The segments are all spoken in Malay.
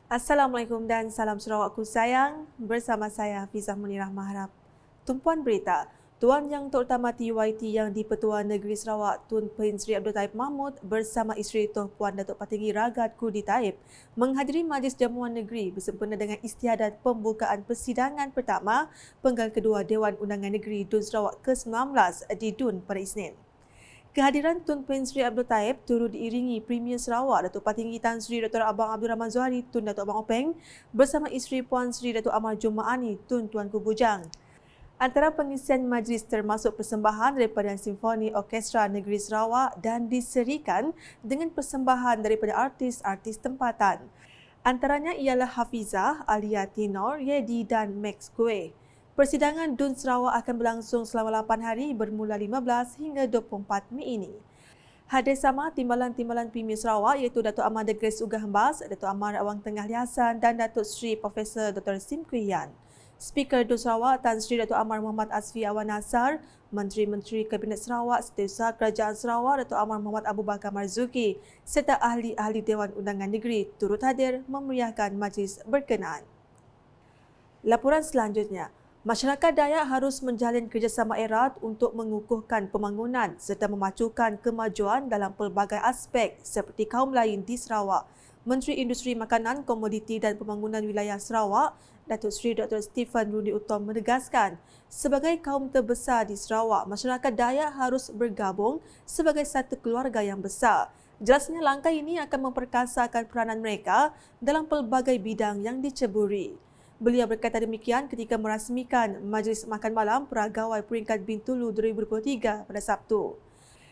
Assalamualaikum dan salam Sarawakku sayang. Bersama saya Hafizah Munirah Maharap. Tumpuan berita, Tuan Yang Terutama TYT yang di-Pertuan Negeri Sarawak Tun Pehin Sri Abdul Taib Mahmud bersama isteri Tuan Puan Datuk Patinggi Ragat Kudi Taib menghadiri Majlis Jamuan Negeri bersempena dengan istiadat pembukaan persidangan pertama penggal kedua Dewan Undangan Negeri Dun Sarawak ke-19 di Dun pada Isnin. Kehadiran Tun Pehin Sri Abdul Taib turut diiringi Premier Sarawak Datuk Patinggi Tan Sri Dr. Abang Abdul Rahman Zuhari Tun Datuk Abang Openg bersama isteri Puan Sri Datuk Amar Jumaani Tun Tuanku Bujang. Antara pengisian majlis termasuk persembahan daripada Simfoni Orkestra Negeri Sarawak dan diserikan dengan persembahan daripada artis-artis tempatan. Antaranya ialah Hafizah, Alia Tinor, Yedi dan Max Kue. Persidangan Dun Sarawak akan berlangsung selama 8 hari bermula 15 hingga 24 Mei ini. Hadir sama timbalan-timbalan Premier Sarawak iaitu Datuk Amar The Grace Ugah Hembas, Datuk Amar Awang Tengah Liasan dan Datuk Seri Profesor Dr. Sim Kuiyan. Speaker Dun Sarawak Tan Sri Datuk Amar Muhammad Asfi Awan Nasar, Menteri-Menteri Kabinet Sarawak, Setiausaha Kerajaan Sarawak Datuk Amar Muhammad Abu Bakar Marzuki serta ahli-ahli Dewan Undangan Negeri turut hadir memeriahkan majlis berkenaan. Laporan selanjutnya, masyarakat Dayak harus menjalin kerjasama erat untuk mengukuhkan pembangunan serta memacukan kemajuan dalam pelbagai aspek seperti kaum lain di Sarawak. Menteri Industri Makanan, Komoditi dan Pembangunan Wilayah Sarawak, Datuk Seri Dr. Stephen Rudi Utom menegaskan, sebagai kaum terbesar di Sarawak, masyarakat Dayak harus bergabung sebagai satu keluarga yang besar. Jelasnya langkah ini akan memperkasakan peranan mereka dalam pelbagai bidang yang diceburi. Beliau berkata demikian ketika merasmikan Majlis Makan Malam Peragawai Peringkat Bintulu 2023 pada Sabtu.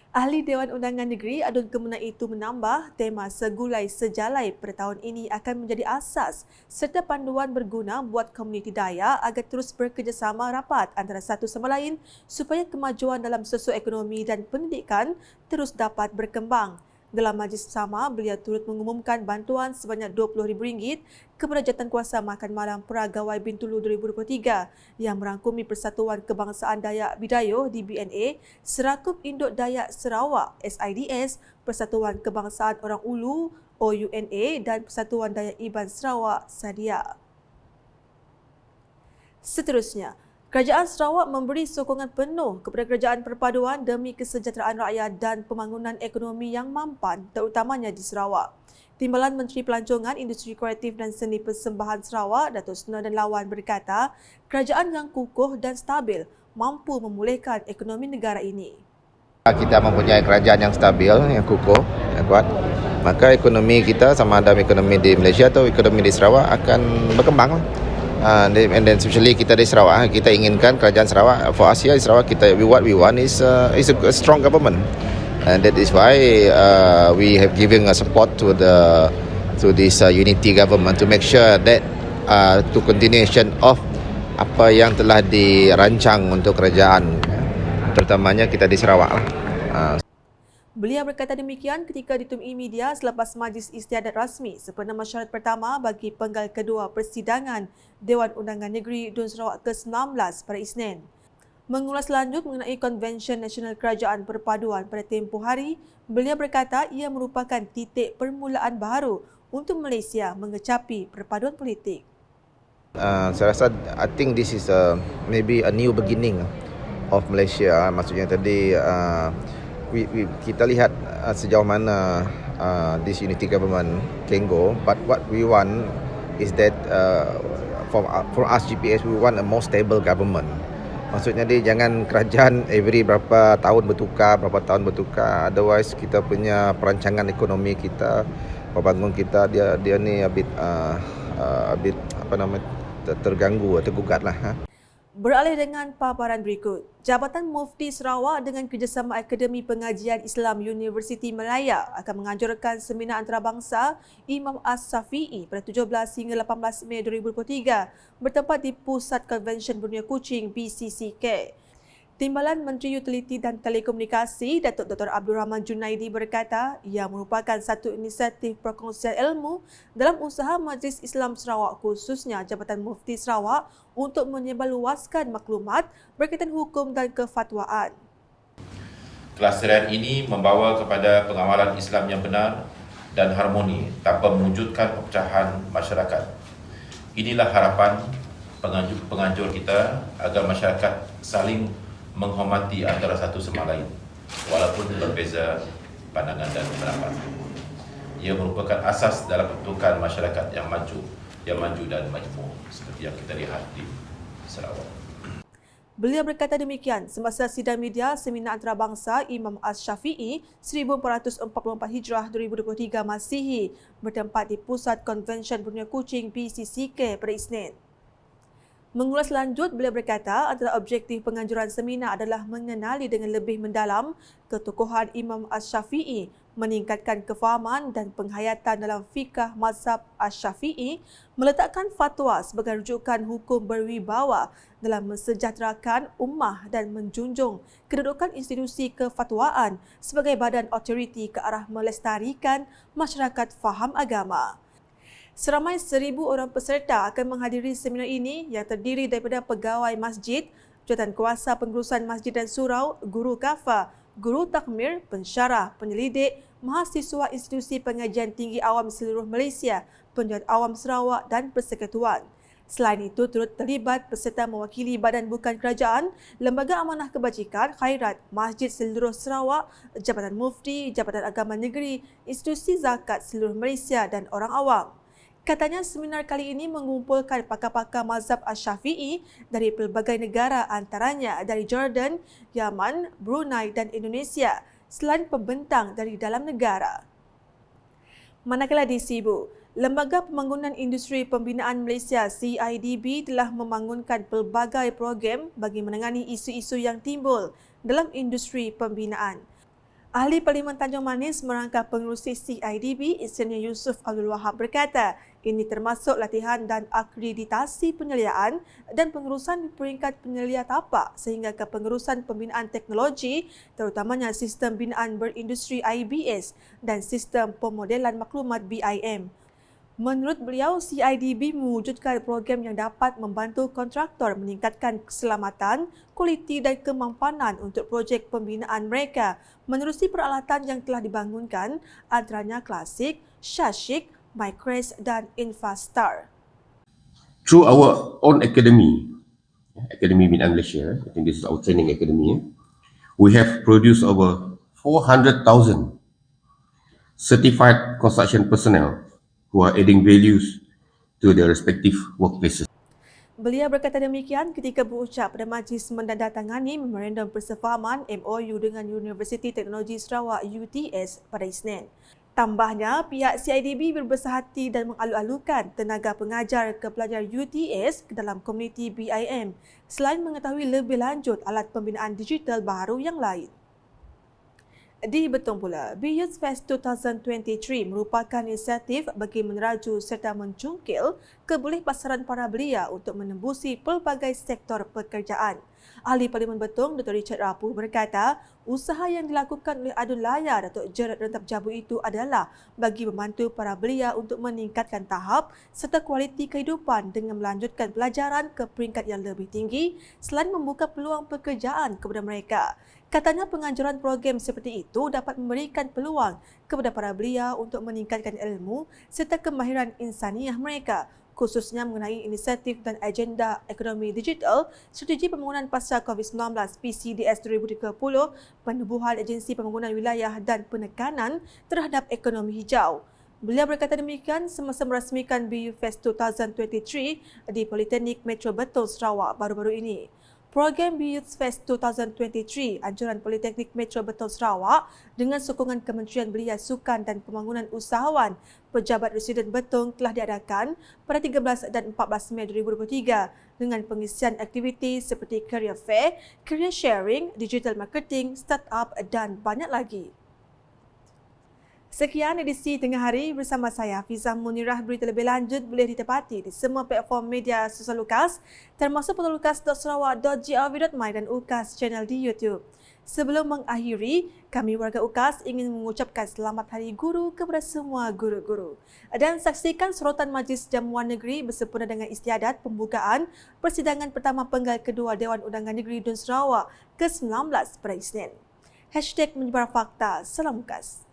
Ahli Dewan Undangan Negeri Adun Kemenang itu menambah tema Segulai Sejalai pada tahun ini akan menjadi asas serta panduan berguna buat komuniti Dayak agar terus bekerjasama rapat antara satu sama lain supaya kemajuan dalam sosioekonomi dan pendidikan terus dapat berkembang. Dalam majlis sama, beliau turut mengumumkan bantuan sebanyak RM20,000 kepada Jawatankuasa Makan Malam Peragawai Bintulu 2023 yang merangkumi Persatuan Kebangsaan Dayak Bidayuh DBNA, Serakup Induk Dayak Sarawak SIDS, Persatuan Kebangsaan Orang Ulu OUNA dan Persatuan Dayak Iban Sarawak SADIA. Seterusnya, Kerajaan Sarawak memberi sokongan penuh kepada kerajaan perpaduan demi kesejahteraan rakyat dan pembangunan ekonomi yang mampan, terutamanya di Sarawak. Timbalan Menteri Pelancongan, Industri Kreatif dan Seni Persembahan Sarawak, Datuk Sunadan Lawan berkata, kerajaan yang kukuh dan stabil mampu memulihkan ekonomi negara ini. Kita mempunyai kerajaan yang stabil, yang kukuh, yang kuat, maka ekonomi kita sama ada ekonomi di Malaysia atau ekonomi di Sarawak akan berkembang. And then especially kita di Sarawak, kita inginkan kerajaan Sarawak, for us here in Sarawak, what we want is a strong government, and that is why we have given a support to this unity government to make sure that to continuation of apa yang telah dirancang untuk kerajaan, terutamanya kita di Sarawak. Beliau berkata demikian ketika ditemui media selepas majlis istiadat rasmi sempena mesyuarat pertama bagi penggal kedua persidangan Dewan Undangan Negeri Dun Sarawak ke-19 pada Isnin. Mengulas lanjut mengenai Konvensyen Nasional Kerajaan Perpaduan pada tempoh hari, beliau berkata ia merupakan titik permulaan baru untuk Malaysia mengecapi perpaduan politik. Saya rasa I think this is maybe a new beginning of Malaysia. Maksudnya tadi kita lihat sejauh mana this unity government can go, but what we want is that from us GPS we want a more stable government. Maksudnya dia jangan kerajaan every berapa tahun bertukar, otherwise kita punya perancangan ekonomi kita, pembangunan kita dia ni a bit terganggu, tergugatlah. Beralih dengan paparan berikut, Jabatan Mufti Sarawak dengan kerjasama Akademi Pengajian Islam Universiti Malaya akan menganjurkan seminar antarabangsa Imam As-Safi'i pada 17 hingga 18 Mei 2023 bertempat di Pusat Konvensyen Borneo Kuching BCCK. Timbalan Menteri Utiliti dan Telekomunikasi Datuk Dr. Abdul Rahman Junaidi berkata ia merupakan satu inisiatif perkongsian ilmu dalam usaha Majlis Islam Sarawak khususnya Jabatan Mufti Sarawak untuk menyebarluaskan maklumat berkaitan hukum dan kefatwaan. Kelasiran ini membawa kepada pengawalan Islam yang benar dan harmoni tanpa mewujudkan perpecahan masyarakat. Inilah harapan penganjur kita agar masyarakat saling menghormati antara satu sama lain walaupun berbeza pandangan dan pendapat. Ia merupakan asas dalam pembentukan masyarakat yang maju dan majmuk seperti yang kita lihat di Sarawak. Beliau berkata demikian semasa sidang media Seminar Antarabangsa Imam Ash-Shafi'i 1444 Hijrah 2023 Masihi bertempat di Pusat Konvensyen Borneo Kuching PCCK pada Isnin. Mengulas lanjut, beliau berkata antara objektif penganjuran seminar adalah mengenali dengan lebih mendalam ketokohan Imam Ash-Shafi'i, meningkatkan kefahaman dan penghayatan dalam fikah mazhab Ash-Shafi'i, meletakkan fatwa sebagai rujukan hukum berwibawa dalam mensejahterakan ummah dan menjunjung kedudukan institusi kefatwaan sebagai badan otoriti ke arah melestarikan masyarakat faham agama. Seramai 1,000 orang peserta akan menghadiri seminar ini yang terdiri daripada pegawai masjid, Jawatankuasa Pengurusan Masjid dan Surau, guru kafa, guru takmir, pensyarah, penyelidik, mahasiswa institusi pengajian tinggi awam seluruh Malaysia, penjuruan awam Sarawak dan persekutuan. Selain itu, turut terlibat peserta mewakili badan bukan kerajaan, Lembaga Amanah Kebajikan, Khairat, Masjid seluruh Sarawak, Jabatan Mufti, Jabatan Agama Negeri, institusi zakat seluruh Malaysia dan orang awam. Katanya seminar kali ini mengumpulkan pakar-pakar mazhab Ash-Shafi'i dari pelbagai negara antaranya dari Jordan, Yaman, Brunei dan Indonesia selain pembentang dari dalam negara. Manakala di Sibu, Lembaga Pembangunan Industri Pembinaan Malaysia CIDB telah membangunkan pelbagai program bagi menangani isu-isu yang timbul dalam industri pembinaan. Ahli Parlimen Tanjung Manis merangka pengerusi CIDB, Insinyur Yusuf Abdul Wahab berkata, ini termasuk latihan dan akreditasi penyeliaan dan pengurusan peringkat penyelia tapak sehingga ke pengurusan pembinaan teknologi, terutamanya sistem binaan berindustri IBS dan sistem pemodelan maklumat BIM. Menurut beliau, CIDB mewujudkan program yang dapat membantu kontraktor meningkatkan keselamatan, kualiti dan kemampanan untuk projek pembinaan mereka menerusi peralatan yang telah dibangunkan antaranya Klasik, Shashik, Micres dan Infastar. Through our own academy, Academy Binaan Malaysia, I think this is our training academy, we have produced over 400,000 certified construction personnel who are adding values to their respective workplaces. Beliau berkata demikian ketika berucap pada majlis menandatangani Memorandum Persefahaman MOU dengan Universiti Teknologi Sarawak UTS pada Isnin. Tambahnya, pihak CIDB berbesar hati dan mengalu-alukan tenaga pengajar ke pelajar UTS ke dalam komuniti BIM selain mengetahui lebih lanjut alat pembinaan digital baru yang lain. Di Betong pula, Youth Fest 2023 merupakan inisiatif bagi meneraju serta mencungkil kebolehpasaran para belia untuk menembusi pelbagai sektor pekerjaan. Ahli Parlimen Betong, Dr. Richard Rapuh berkata, usaha yang dilakukan oleh Adun Layar Datuk Gerard Rentap Jabu itu adalah bagi membantu para belia untuk meningkatkan tahap serta kualiti kehidupan dengan melanjutkan pelajaran ke peringkat yang lebih tinggi selain membuka peluang pekerjaan kepada mereka. Katanya penganjuran program seperti itu dapat memberikan peluang kepada para belia untuk meningkatkan ilmu serta kemahiran insaniah mereka, khususnya mengenai inisiatif dan agenda ekonomi digital, strategi pembangunan pasca COVID-19 PCDS 2030, penubuhan agensi pembangunan wilayah dan penekanan terhadap ekonomi hijau. Beliau berkata demikian semasa merasmikan BU Fest 2023 di Politeknik Metro Betong Sarawak baru-baru ini. Program Youth Fest 2023 anjuran Politeknik Metro Betong Sarawak dengan sokongan Kementerian Belia Sukan dan Pembangunan Usahawan Pejabat Residen Betong telah diadakan pada 13 dan 14 Mei 2023 dengan pengisian aktiviti seperti career fair, career sharing, digital marketing, startup dan banyak lagi. Sekian edisi Tengah Hari bersama saya, Hafizah Munirah. Berita lebih lanjut boleh ditepati di semua platform media sosial UKAS termasuk portal ukas.sarawak.gov.my dan UKAS channel di YouTube. Sebelum mengakhiri, kami warga UKAS ingin mengucapkan selamat Hari Guru kepada semua guru-guru. Dan saksikan sorotan Majlis Jamuan Negeri bersempena dengan istiadat pembukaan persidangan pertama penggal kedua Dewan Undangan Negeri Dun Sarawak ke-19 pada Isnin. #menyebar fakta. Salam UKAS.